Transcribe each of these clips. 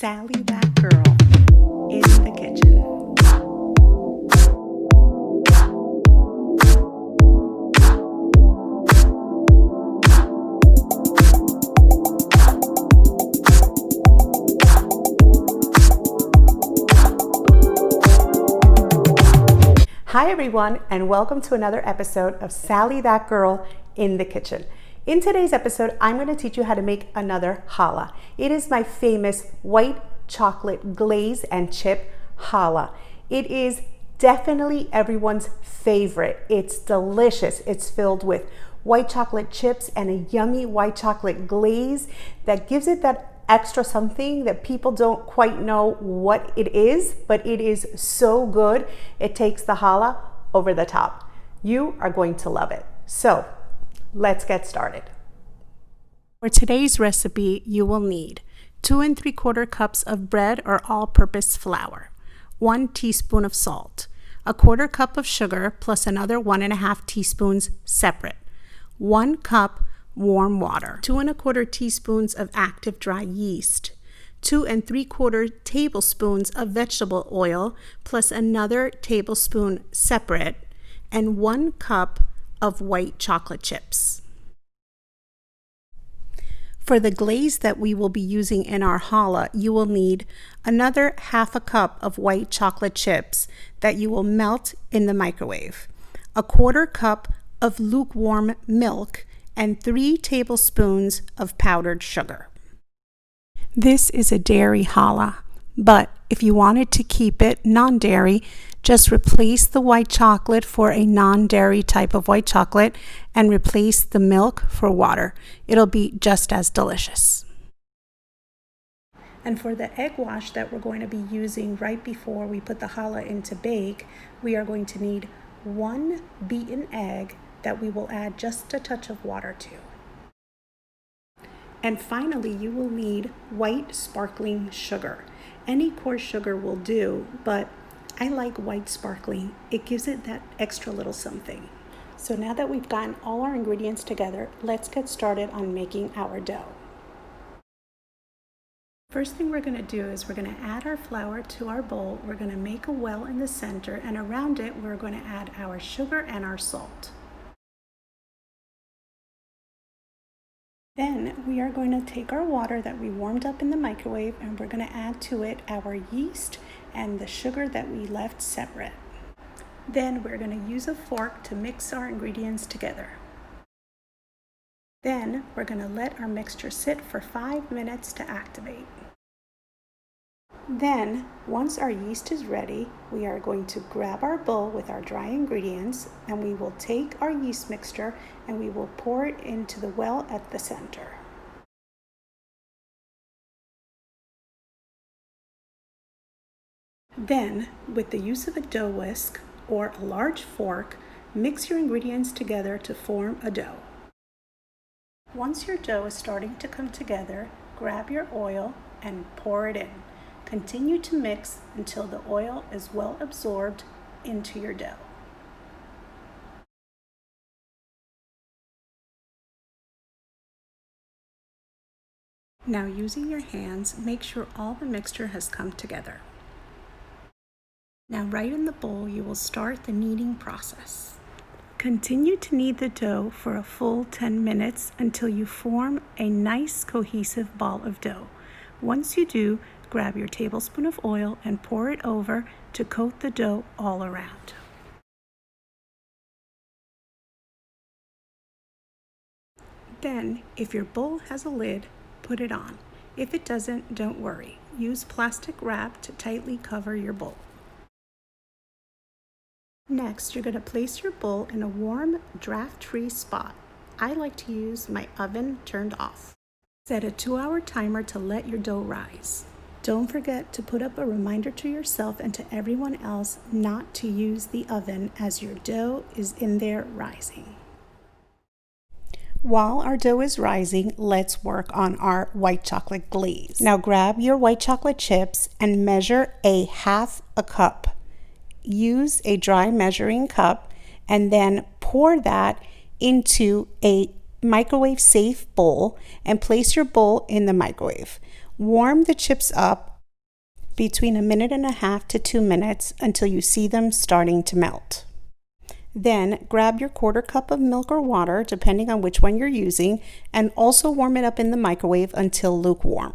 Sally that girl in the kitchen. Hi everyone, and welcome to another episode of Sally that girl in the kitchen. In today's episode, I'm going to teach you how to make another challah. It is my famous white chocolate glaze and chip challah. It is definitely everyone's favorite. It's delicious. It's filled with white chocolate chips and a yummy white chocolate glaze that gives it that extra something that people don't quite know what it is, but it is so good. It takes the challah over the top. You are going to love it. So let's get started. For today's recipe, you will need 2 3/4 cups of bread or all-purpose flour, 1 teaspoon of salt, 1/4 cup of sugar plus another 1 1/2 teaspoons separate, 1 cup warm water, 2 1/4 teaspoons of active dry yeast, 2 3/4 tablespoons of vegetable oil plus another tablespoon separate, and 1 cup of white chocolate chips. For the glaze that we will be using in our challah, you will need another 1/2 cup of white chocolate chips that you will melt in the microwave, 1/4 cup of lukewarm milk, and 3 tablespoons of powdered sugar. This is a dairy challah, but if you wanted to keep it non-dairy, just replace the white chocolate for a non-dairy type of white chocolate and replace the milk for water. It'll be just as delicious. And for the egg wash that we're going to be using right before we put the challah into bake, we are going to need 1 beaten egg that we will add just a touch of water to. And finally, you will need white sparkling sugar. Any coarse sugar will do, but I like white sparkling. It gives it that extra little something. So now that we've gotten all our ingredients together, let's get started on making our dough. First thing we're going to do is we're going to add our flour to our bowl. We're going to make a well in the center, and around it we're going to add our sugar and our salt. Then we are going to take our water that we warmed up in the microwave, and we're going to add to it our yeast and the sugar that we left separate. Then we're going to use a fork to mix our ingredients together. Then we're going to let our mixture sit for 5 minutes to activate. Then, once our yeast is ready, we are going to grab our bowl with our dry ingredients, and we will take our yeast mixture and we will pour it into the well at the center. Then, with the use of a dough whisk or a large fork, mix your ingredients together to form a dough. Once your dough is starting to come together, grab your oil and pour it in. Continue to mix until the oil is well absorbed into your dough. Now, using your hands, make sure all the mixture has come together. Now, right in the bowl, you will start the kneading process. Continue to knead the dough for a full 10 minutes until you form a nice cohesive ball of dough. Once you do, grab your tablespoon of oil and pour it over to coat the dough all around. Then, if your bowl has a lid, put it on. If it doesn't, don't worry. Use plastic wrap to tightly cover your bowl. Next, you're going to place your bowl in a warm, draft-free spot. I like to use my oven turned off. Set a 2-hour timer to let your dough rise. Don't forget to put up a reminder to yourself and to everyone else not to use the oven as your dough is in there rising. While our dough is rising, let's work on our white chocolate glaze. Now grab your white chocolate chips and measure a 1/2 cup. Use a dry measuring cup and then pour that into a microwave safe bowl and place your bowl in the microwave. Warm the chips up between 1.5 to 2 minutes until you see them starting to melt. Then grab your 1/4 cup of milk or water, depending on which one you're using, and also warm it up in the microwave until lukewarm.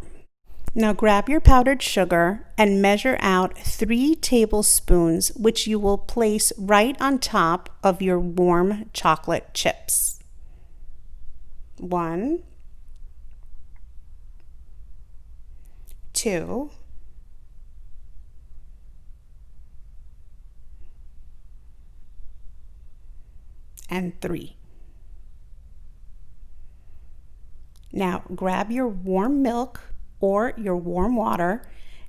Now grab your powdered sugar and measure out 3 tablespoons, which you will place right on top of your warm chocolate chips. 1, 2, and 3. Now grab your warm milk or your warm water,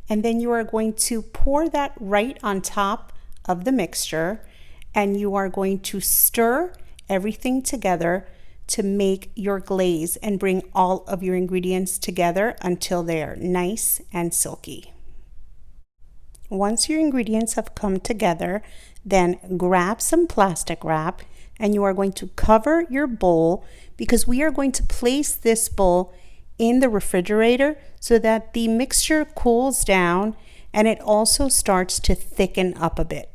and then you are going to pour that right on top of the mixture, and you are going to stir everything together to make your glaze and bring all of your ingredients together until they are nice and silky. Once your ingredients have come together, then grab some plastic wrap and you are going to cover your bowl, because we are going to place this bowl in the refrigerator so that the mixture cools down and it also starts to thicken up a bit.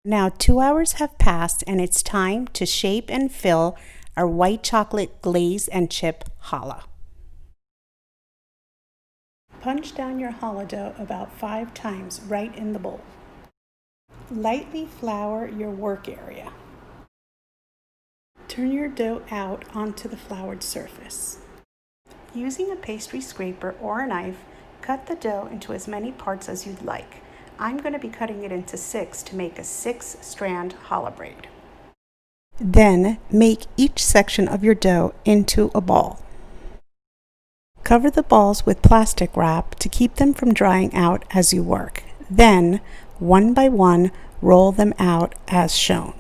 Now 2 hours have passed and it's time to shape and fill our white chocolate glaze and chip challah. Punch down your challah dough about 5 times right in the bowl. Lightly flour your work area. Turn your dough out onto the floured surface. Using a pastry scraper or a knife, cut the dough into as many parts as you'd like. I'm going to be cutting it into 6 to make a 6-strand challah braid. Then make each section of your dough into a ball. Cover the balls with plastic wrap to keep them from drying out as you work. Then, one by one, roll them out as shown.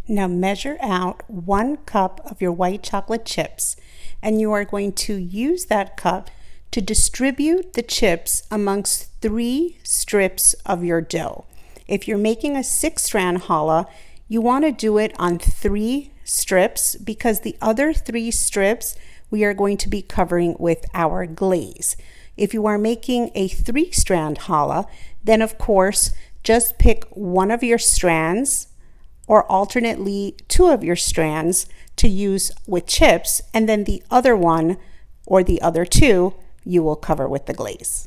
Now measure out 1 cup of your white chocolate chips, and you are going to use that cup to distribute the chips amongst 3 strips of your dough. If you're making a 6-strand challah, you want to do it on 3 strips, because the other 3 strips we are going to be covering with our glaze. If you are making a 3-strand challah, then of course just pick one of your strands, or alternately 2 of your strands to use with chips, and then the other one or the other 2 you will cover with the glaze.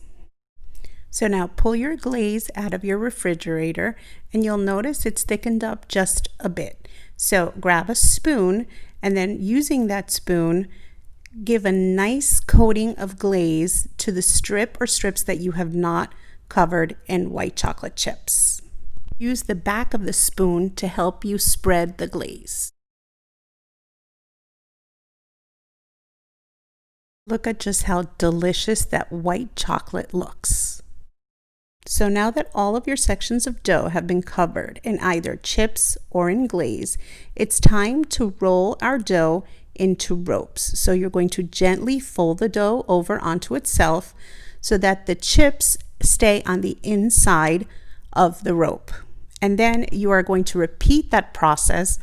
So now pull your glaze out of your refrigerator and you'll notice it's thickened up just a bit. So grab a spoon and then using that spoon, give a nice coating of glaze to the strip or strips that you have not covered in white chocolate chips. Use the back of the spoon to help you spread the glaze. Look at just how delicious that white chocolate looks. So now that all of your sections of dough have been covered in either chips or in glaze, it's time to roll our dough into ropes. So you're going to gently fold the dough over onto itself so that the chips stay on the inside of the rope. And then you are going to repeat that process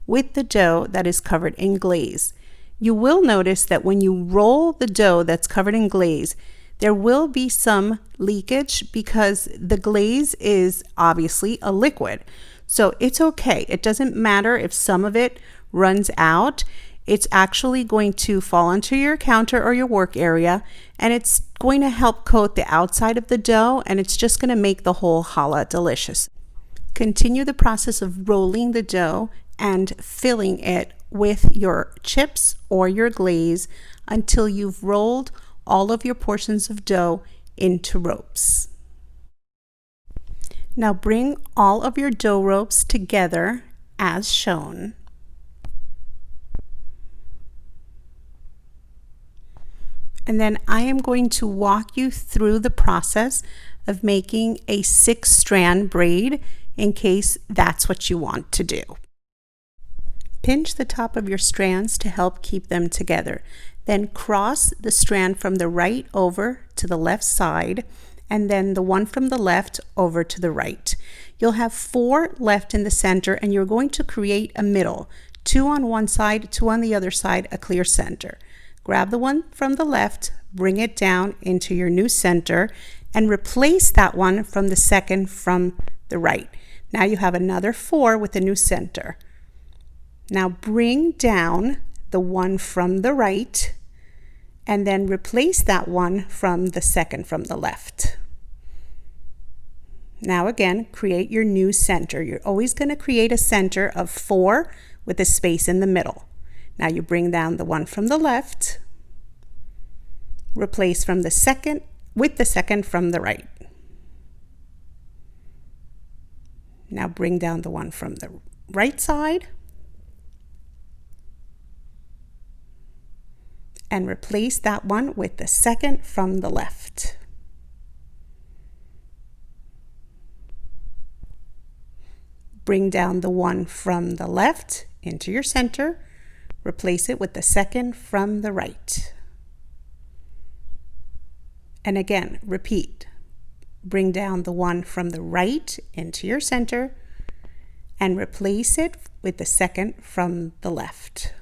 with the dough that is covered in glaze. You will notice that when you roll the dough that's covered in glaze, there will be some leakage because the glaze is obviously a liquid. So it's okay. It doesn't matter if some of it runs out. It's actually going to fall onto your counter or your work area, and it's going to help coat the outside of the dough, and it's just going to make the whole challah delicious. Continue the process of rolling the dough and filling it with your chips or your glaze until you've rolled all of your portions of dough into ropes. Now bring all of your dough ropes together as shown. And then I am going to walk you through the process of making a 6-strand braid in case that's what you want to do. Pinch the top of your strands to help keep them together. Then cross the strand from the right over to the left side, and then the one from the left over to the right. You'll have 4 left in the center, and you're going to create a middle 2 on one side, 2 on the other side, a clear center. Grab the one from the left, bring it down into your new center, and replace that one from the second from the right. Now you have another 4 with a new center. Now bring down the one from the right, and then replace that one from the second from the left. Now again, create your new center. You're always going to create a center of 4 with a space in the middle. Now you bring down the one from the left, replace from the second with the second from the right. Now bring down the one from the right side and replace that one with the second from the left. Bring down the one from the left into your center, replace it with the second from the right. And again, repeat. Bring down the one from the right into your center and replace it with the second from the left.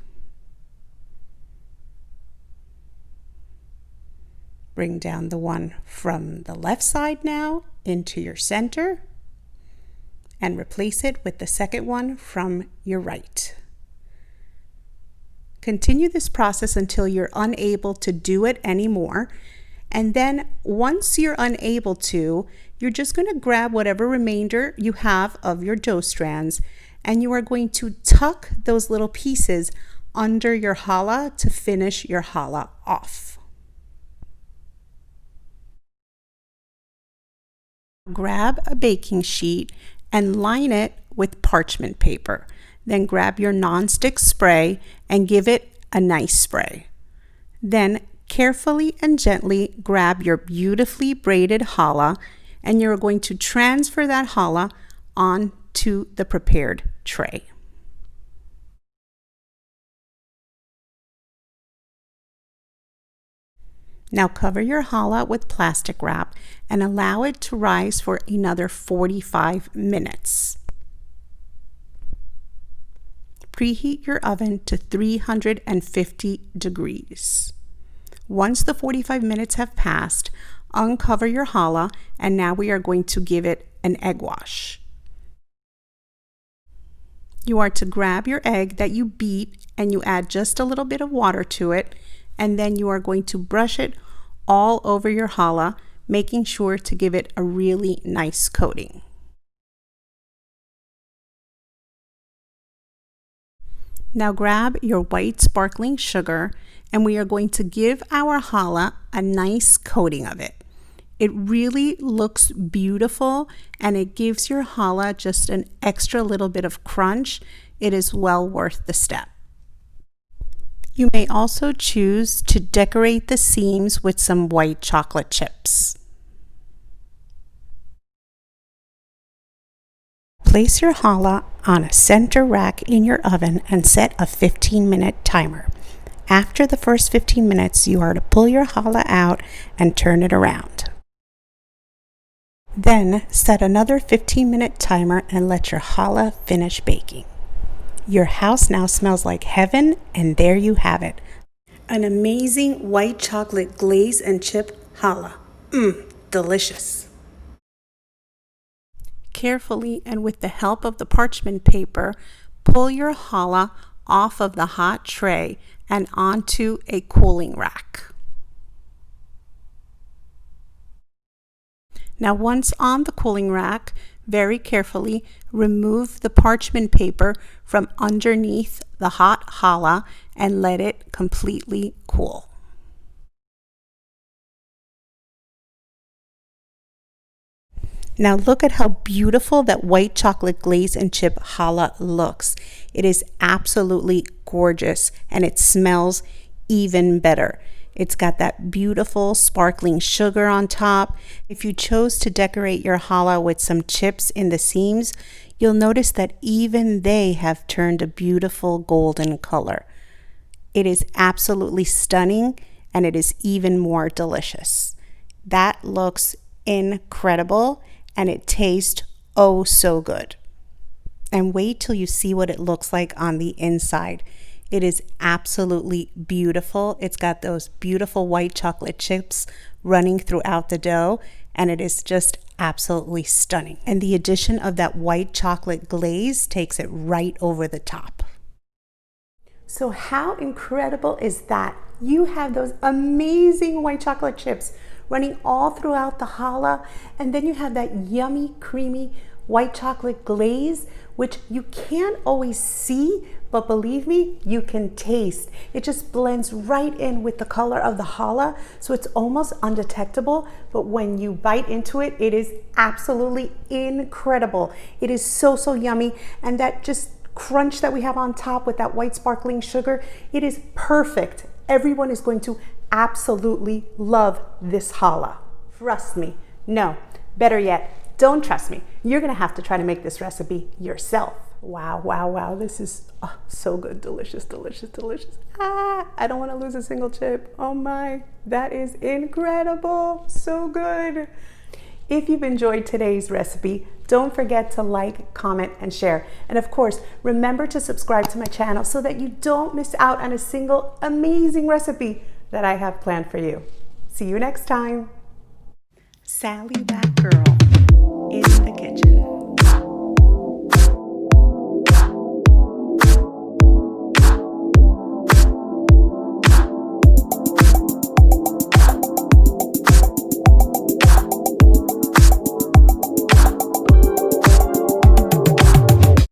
Bring down the one from the left side now into your center and replace it with the second one from your right. Continue this process until you're unable to do it anymore. And then once you're unable to, you're just going to grab whatever remainder you have of your dough strands, and you are going to tuck those little pieces under your challah to finish your challah off. Grab a baking sheet and line it with parchment paper. Then grab your nonstick spray and give it a nice spray. Then carefully and gently grab your beautifully braided challah, and you're going to transfer that challah onto the prepared tray. Now cover your challah with plastic wrap and allow it to rise for another 45 minutes. Preheat your oven to 350 degrees. Once the 45 minutes have passed, uncover your challah, and now we are going to give it an egg wash. You are to grab your egg that you beat and you add just a little bit of water to it, and then you are going to brush it all over your challah, making sure to give it a really nice coating. Now grab your white sparkling sugar, and we are going to give our challah a nice coating of it. It really looks beautiful, and it gives your challah just an extra little bit of crunch. It is well worth the step. You may also choose to decorate the seams with some white chocolate chips. Place your challah on a center rack in your oven and set a 15-minute timer. After the first 15 minutes, you are to pull your challah out and turn it around. Then set another 15-minute timer and let your challah finish baking. Your house now smells like heaven, and there you have it. An amazing white chocolate glaze and chip challah. Delicious. Carefully and with the help of the parchment paper, pull your challah off of the hot tray and onto a cooling rack. Now once on the cooling rack, very carefully remove the parchment paper from underneath the hot challah and let it completely cool. Now look at how beautiful that white chocolate glaze and chip challah looks. It is absolutely gorgeous, and it smells even better. It's got that beautiful sparkling sugar on top. If you chose to decorate your challah with some chips in the seams, you'll notice that even they have turned a beautiful golden color. It is absolutely stunning, and it is even more delicious. That looks incredible, and it tastes oh so good. And wait till you see what it looks like on the inside. It is absolutely beautiful. It's got those beautiful white chocolate chips running throughout the dough, and it is just absolutely stunning. And the addition of that white chocolate glaze takes it right over the top. So how incredible is that? You have those amazing white chocolate chips running all throughout the challah, and then you have that yummy, creamy white chocolate glaze, which you can't always see, but believe me, you can taste. It just blends right in with the color of the challah, so it's almost undetectable, but when you bite into it, it is absolutely incredible. It is so, so yummy, and that just crunch that we have on top with that white sparkling sugar, it is perfect. Everyone is going to absolutely love this challah. Trust me. No, better yet, don't trust me. You're gonna have to try to make this recipe yourself. Wow, wow, wow. This is so good. Delicious, delicious, delicious. I don't wanna lose a single chip. Oh my, that is incredible. So good. If you've enjoyed today's recipe, don't forget to like, comment, and share. And of course, remember to subscribe to my channel so that you don't miss out on a single amazing recipe that I have planned for you. See you next time. Sally, that girl.